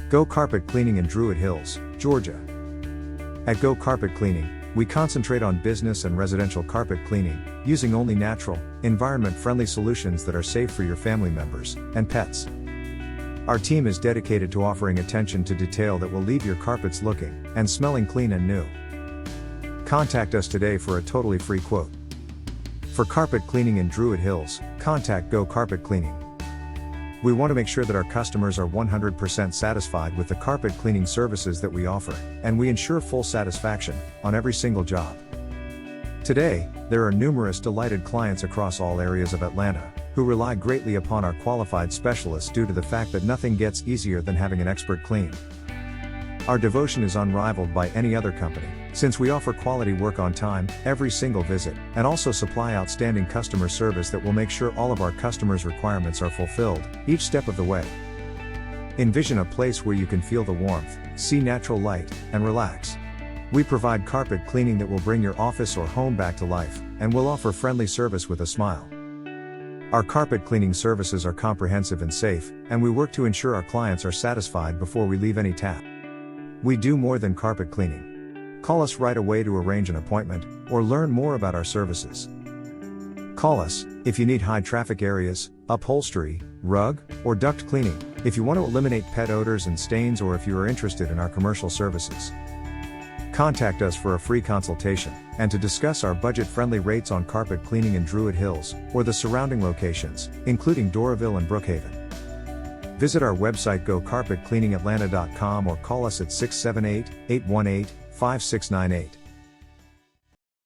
Go Carpet Cleaning in Druid Hills, Georgia. At Go Carpet Cleaning, we concentrate on business and residential carpet cleaning, using only natural, environment-friendly solutions that are safe for your family members and pets. Our team is dedicated to offering attention to detail that will leave your carpets looking and smelling clean and new. Contact us today for a totally free quote. For carpet cleaning in Druid Hills, contact Go Carpet Cleaning. We want to make sure that our customers are 100% satisfied with the carpet cleaning services that we offer, and we ensure full satisfaction on every single job. Today, there are numerous delighted clients across all areas of Atlanta who rely greatly upon our qualified specialists due to the fact that nothing gets easier than having an expert clean. Our devotion is unrivaled by any other company, since we offer quality work on time, every single visit, and also supply outstanding customer service that will make sure all of our customers' requirements are fulfilled, each step of the way. Envision a place where you can feel the warmth, see natural light, and relax. We provide carpet cleaning that will bring your office or home back to life, and will offer friendly service with a smile. Our carpet cleaning services are comprehensive and safe, and we work to ensure our clients are satisfied before we leave any tap. We do more than carpet cleaning. Call us right away to arrange an appointment, or learn more about our services. Call us if you need high traffic areas, upholstery, rug, or duct cleaning, if you want to eliminate pet odors and stains, or if you are interested in our commercial services. Contact us for a free consultation, and to discuss our budget-friendly rates on carpet cleaning in Druid Hills, or the surrounding locations, including Doraville and Brookhaven. Visit our website gocarpetcleaningatlanta.com or call us at 678-818-5698.